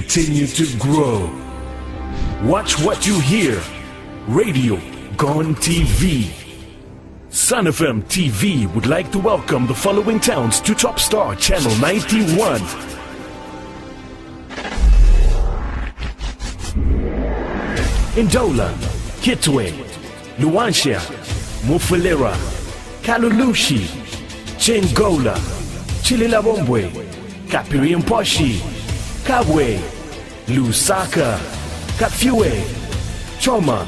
continue to grow. Watch what you hear. Radio Gone TV. Sun FM TV would like to welcome the following towns to Top Star Channel 91. Ndola, Kitwe, Luanshya, Mufulira, Kalulushi, Chengola, Chililabombwe, Kapiriamposhi, Kabwe, Lusaka, Kafue, Choma,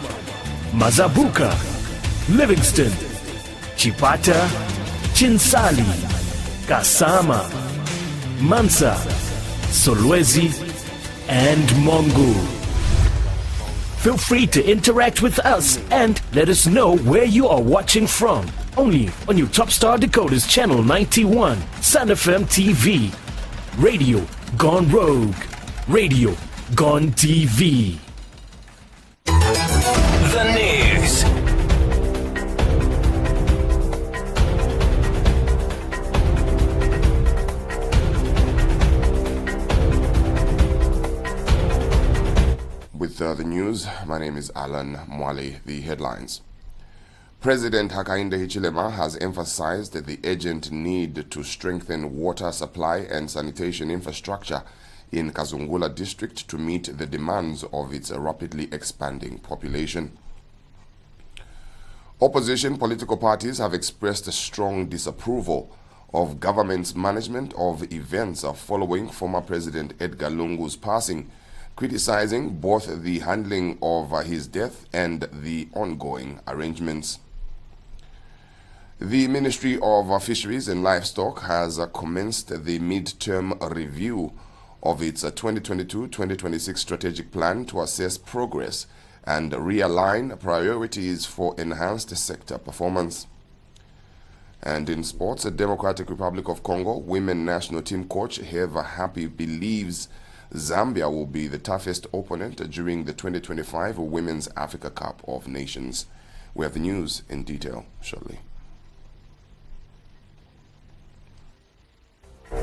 Mazabuka, Livingston, Chipata, Chinsali, Kasama, Mansa, Solwezi, and Mongo. Feel free to interact with us and let us know where you are watching from. Only on your Top Star Decoders Channel 91, Sun FM TV. Radio Gone Rogue. Radio Gone TV. The news. With the news, my name is Alan Mwale. The headlines. President Hakainde Hichilema has emphasized the urgent need to strengthen water supply and sanitation infrastructure in Kazungula district to meet the demands of its rapidly expanding population. Opposition political parties have expressed a strong disapproval of government's management of events following former President Edgar Lungu's passing, criticizing both the handling of his death and the ongoing arrangements. The Ministry of Fisheries and Livestock has commenced the mid-term review of its 2022-2026 strategic plan to assess progress and realign priorities for enhanced sector performance. And in sports, the Democratic Republic of Congo women national team coach Heva Happy believes Zambia will be the toughest opponent during the 2025 Women's Africa Cup of Nations. We have the news in detail shortly. The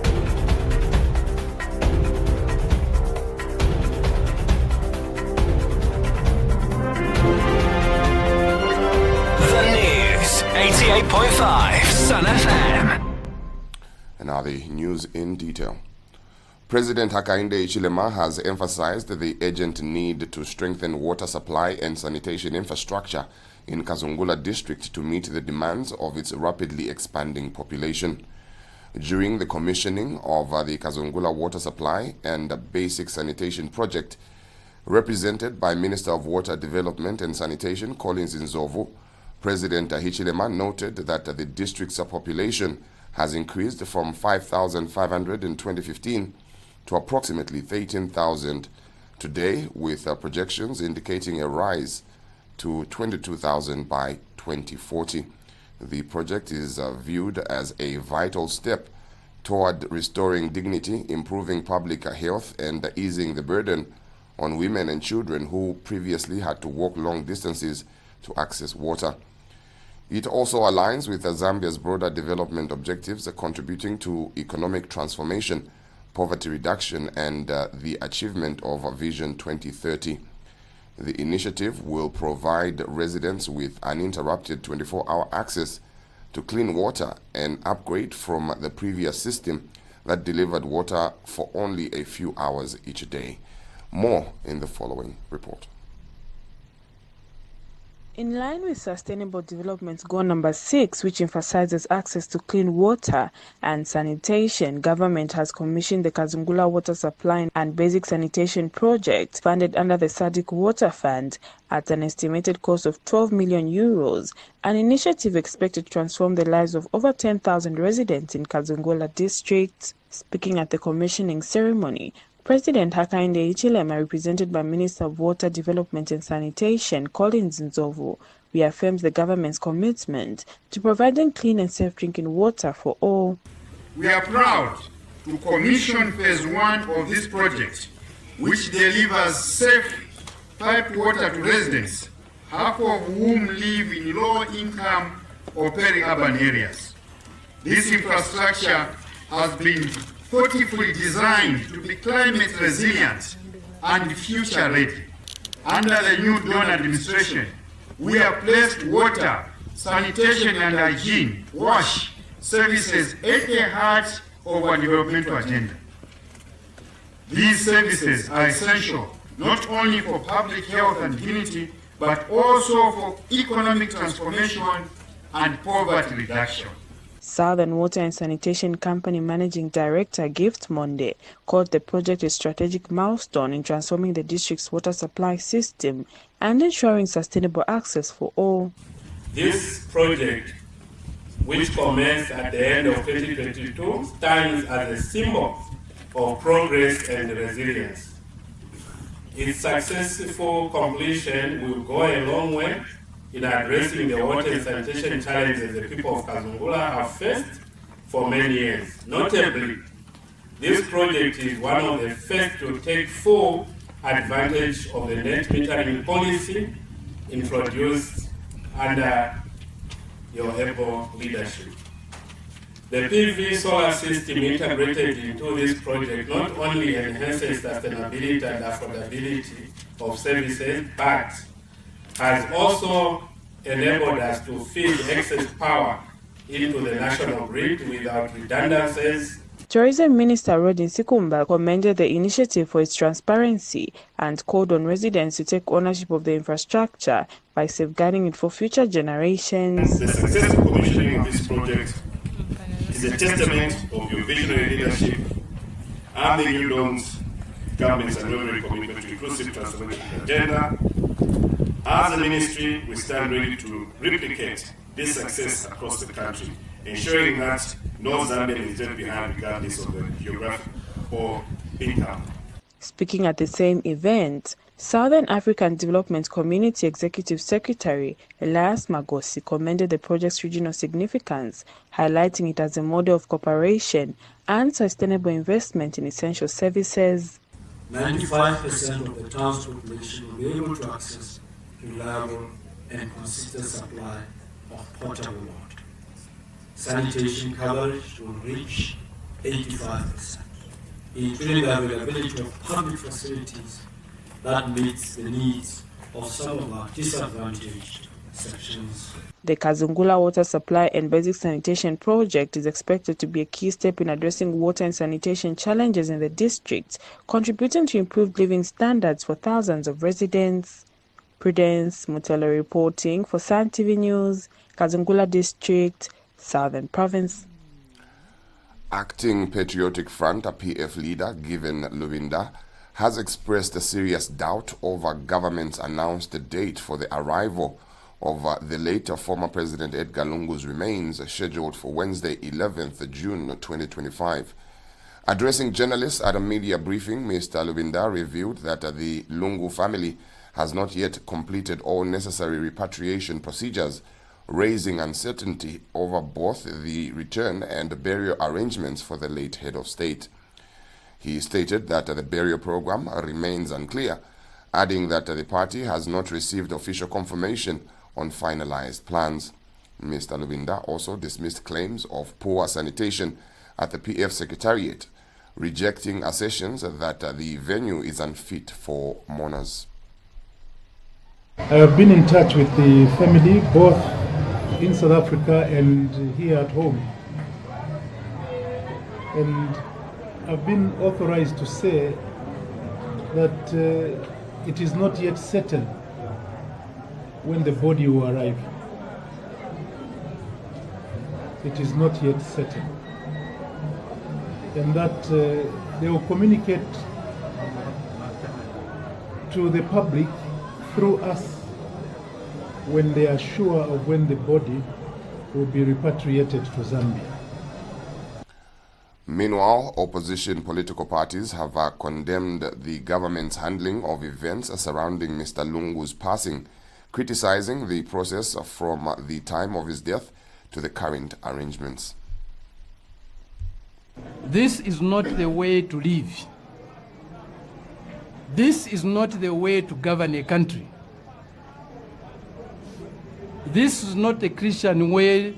news, 88.5 Sun FM. And now the news in detail. President Hakainde Hichilema has emphasized the urgent need to strengthen water supply and sanitation infrastructure in Kazungula district to meet the demands of its rapidly expanding population. During the commissioning of the Kazungula water supply and basic sanitation project, represented by Minister of Water Development and Sanitation Collins Nzovu, President Hichilema noted that the district's population has increased from 5,500 in 2015 to approximately 13,000 today, with projections indicating a rise to 22,000 by 2040. The project is viewed as a vital step toward restoring dignity, improving public health, and easing the burden on women and children who previously had to walk long distances to access water. It also aligns with Zambia's broader development objectives, contributing to economic transformation, poverty reduction, and the achievement of Vision 2030. The initiative will provide residents with uninterrupted 24-hour access to clean water, an upgrade from the previous system that delivered water for only a few hours each day. More in the following report. In line with Sustainable Development Goal number 6, which emphasizes access to clean water and sanitation, government has commissioned the Kazungula Water Supply and Basic Sanitation Project, funded under the SADC Water Fund, at an estimated cost of 12 million euros, an initiative expected to transform the lives of over 10,000 residents in Kazungula district. Speaking at the commissioning ceremony, President Hakainde Hichilema, represented by Minister of Water Development and Sanitation Collins Nzovu, reaffirms the government's commitment to providing clean and safe drinking water for all. We are proud to commission phase 1 of this project, which delivers safe piped water to residents, half of whom live in low-income or peri-urban areas. This infrastructure has been thoughtfully designed to be climate resilient and future-ready. Under the new Dawn administration, we have placed water, sanitation and hygiene, WASH, services at the heart of our developmental agenda. These services are essential not only for public health and dignity, but also for economic transformation and poverty reduction. Southern Water and Sanitation Company Managing Director Gift Monday called the project a strategic milestone in transforming the district's water supply system and ensuring sustainable access for all. This project, which commenced at the end of 2022, stands as a symbol of progress and resilience. Its successful completion will go a long way in addressing the water and sanitation challenges the people of Kazungula have faced for many years. Notably, this project is one of the first to take full advantage of the net metering policy introduced under your able leadership. The PV solar system integrated into this project not only enhances sustainability and affordability of services, but has also enabled us to feed excess power into the national grid without redundancies. Tourism Minister Rodin Sikumba commended the initiative for its transparency and called on residents to take ownership of the infrastructure by safeguarding it for future generations. The successful commissioning of this project is a testament of your visionary leadership and the New Dawn's government's unwavering commitment to inclusive transformation agenda. As a ministry, we stand ready to replicate this success across the country, ensuring that no Zambian is left behind regardless of the geographic or income. Speaking at the same event, Southern African Development Community Executive Secretary Elias Magosi commended the project's regional significance, highlighting it as a model of cooperation and sustainable investment in essential services. 95% of the town's population will be able to access reliable and consistent supply of potable water. Sanitation coverage will reach 85%, including the availability of public facilities that meets the needs of some of our disadvantaged sections. The Kazungula Water Supply and Basic Sanitation Project is expected to be a key step in addressing water and sanitation challenges in the district, contributing to improved living standards for thousands of residents. Prudence Mutelo reporting for Sun TV News, Kazungula District, Southern Province. Acting Patriotic Front, a PF leader, Given Luvinda, has expressed a serious doubt over government's announced date for the arrival of the late former President Edgar Lungu's remains, scheduled for Wednesday, 11th June 2025. Addressing journalists at a media briefing, Mr. Luvinda revealed that the Lungu family has not yet completed all necessary repatriation procedures, raising uncertainty over both the return and burial arrangements for the late head of state. He stated that the burial program remains unclear, adding that the party has not received official confirmation on finalized plans. Mr. Luvinda also dismissed claims of poor sanitation at the PF Secretariat, rejecting assertions that the venue is unfit for mourners. I have been in touch with the family, both in South Africa and here at home. And I've been authorized to say that it is not yet certain when the body will arrive. It is not yet certain. And that they will communicate to the public through us when they are sure of when the body will be repatriated to Zambia. Meanwhile, opposition political parties have condemned the government's handling of events surrounding Mr. Lungu's passing, criticizing the process from the time of his death to the current arrangements. This is not the way to live. This is not the way to govern a country. This is not a Christian way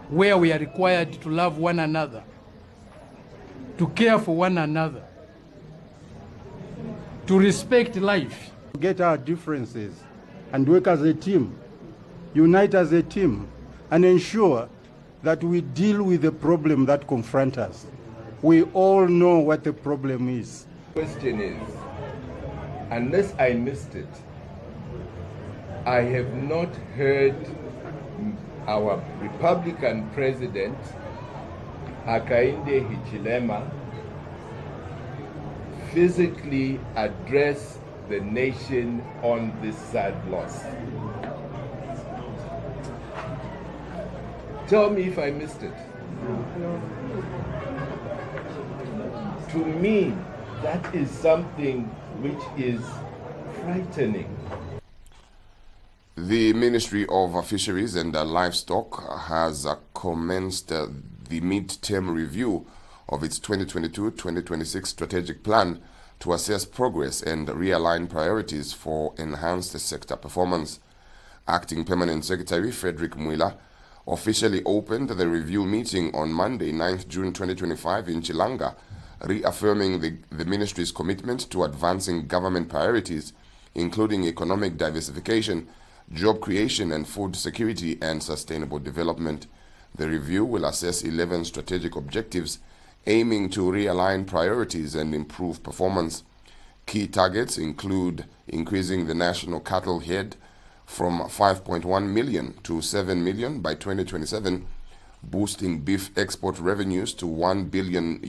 where we are required to love one another, to care for one another. to respect life. Get our differences and work as a team, unite as a team, and ensure that we deal with the problem that confronts us. We all know what the problem is. Question is, unless I missed it, I have not heard our Republican President, Hakainde Hichilema, physically address the nation on this sad loss. Tell me if I missed it. To me, that is something which is frightening. The Ministry of Fisheries and Livestock has commenced the mid-term review of its 2022-2026 strategic plan to assess progress and realign priorities for enhanced sector performance. Acting Permanent Secretary Frederick Mwila officially opened the review meeting on Monday, 9th June 2025 in Chilanga, reaffirming the ministry's commitment to advancing government priorities, including economic diversification, job creation, and food security and sustainable development. The review will assess 11 strategic objectives aiming to realign priorities and improve performance. Key targets include increasing the national cattle head from 5.1 million to 7 million by 2027, boosting beef export revenues to $1 billion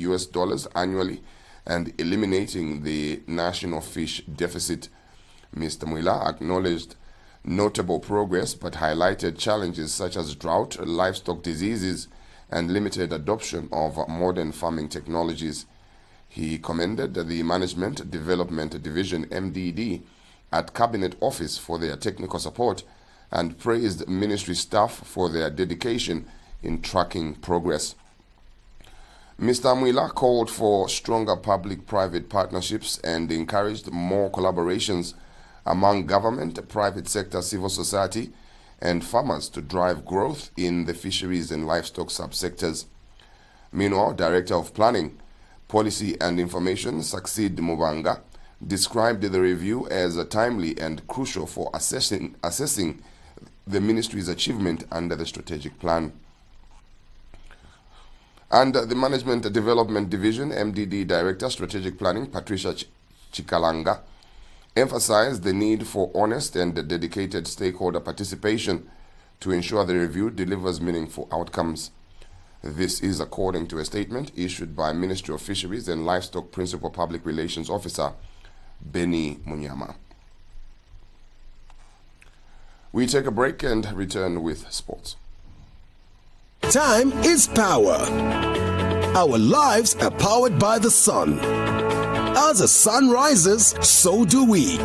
annually, and eliminating the national fish deficit. Mr. Mwila acknowledged notable progress but highlighted challenges such as drought, livestock diseases, and limited adoption of modern farming technologies. He commended the Management Development Division MDD at Cabinet Office for their technical support and praised ministry staff for their dedication in tracking progress. Mr. Mwila called for stronger public-private partnerships and encouraged more collaborations among government, private sector, civil society, and farmers to drive growth in the fisheries and livestock subsectors. Meanwhile, Director of Planning, Policy and Information, Succeed Mubanga, described the review as timely and crucial for assessing the ministry's achievement under the strategic plan. And the Management Development Division, MDD Director, Strategic Planning, Patricia Chikalanga, emphasized the need for honest and dedicated stakeholder participation to ensure the review delivers meaningful outcomes. This is according to a statement issued by Ministry of Fisheries and Livestock Principal Public Relations Officer Benny Munyama. We take a break and return with sports. Time is power. Our lives are powered by the sun. As the sun rises, so do we.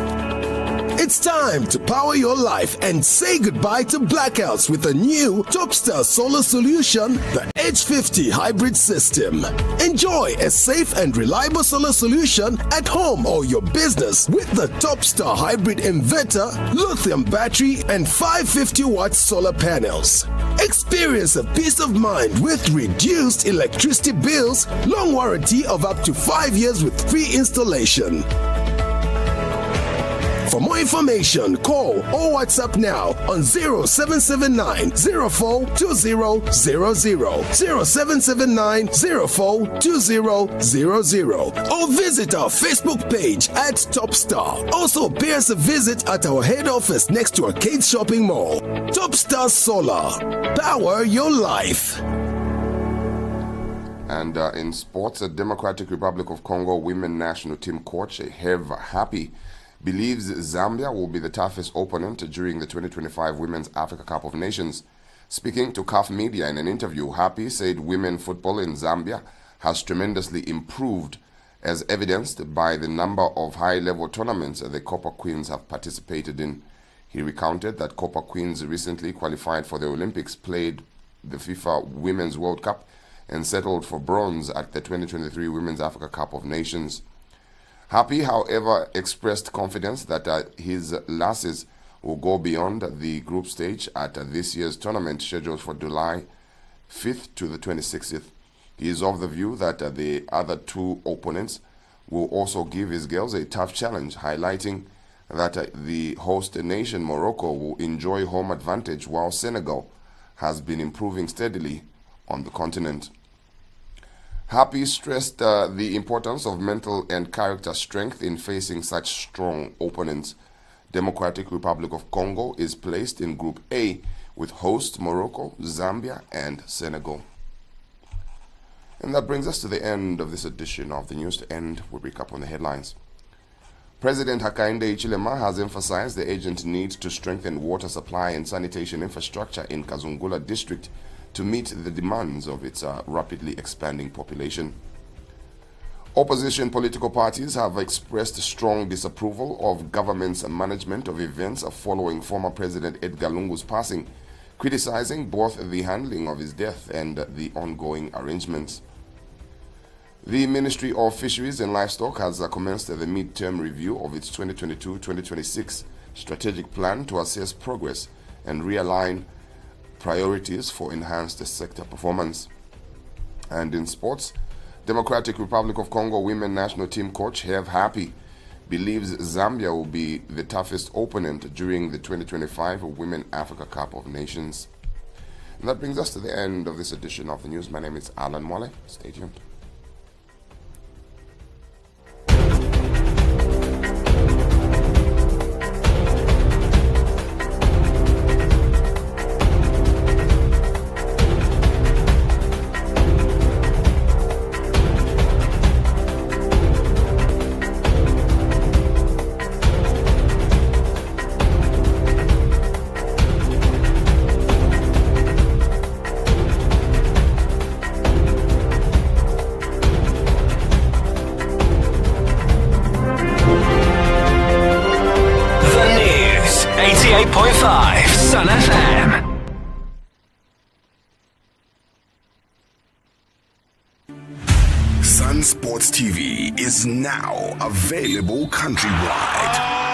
It's time to power your life and say goodbye to blackouts with a new Topstar solar solution, the H50 hybrid system. Enjoy a safe and reliable solar solution at home or your business with the Topstar hybrid inverter, lithium battery, and 550-watt solar panels. Experience a peace of mind with reduced electricity bills, long warranty of up to 5 years with free installation. For more information, call or WhatsApp now on 0779 042000, 0779 042000, or visit our Facebook page at Topstar. Also, pay us a visit at our head office next to Arcade Shopping Mall. Topstar Solar. Power your life. And in sports, the Democratic Republic of Congo women national team coach Herve Happy believes Zambia will be the toughest opponent during the 2025 Women's Africa Cup of Nations. Speaking to CAF Media in an interview, Happy said women football in Zambia has tremendously improved, as evidenced by the number of high-level tournaments the Copper Queens have participated in. He recounted that Copper Queens recently qualified for the Olympics, played the FIFA Women's World Cup, and settled for bronze at the 2023 Women's Africa Cup of Nations. Happy, however, expressed confidence that his lasses will go beyond the group stage at this year's tournament scheduled for July 5th to the 26th. He is of the view that the other two opponents will also give his girls a tough challenge, highlighting that the host nation, Morocco, will enjoy home advantage while Senegal has been improving steadily on the continent. Happy stressed the importance of mental and character strength in facing such strong opponents. Democratic Republic of Congo is placed in Group A with host Morocco, Zambia, and Senegal. And that brings us to the end of this edition of the news. To end, we recap on the headlines. President Hakainde Hichilema has emphasized the urgent need to strengthen water supply and sanitation infrastructure in Kazungula district to meet the demands of its rapidly expanding population. Opposition political parties have expressed strong disapproval of government's management of events following former President Edgar Lungu's passing, criticizing both the handling of his death and the ongoing arrangements. The Ministry of Fisheries and Livestock has commenced the mid-term review of its 2022-2026 strategic plan to assess progress and realign priorities for enhanced sector performance. And in sports, Democratic Republic of Congo women national team coach Herve Happy believes Zambia will be the toughest opponent during the 2025 Women Africa Cup of Nations. And that brings us to the end of this edition of the news. My name is Alan Mwale. Stay tuned. Sun FM. Sun Sports TV is now available countrywide.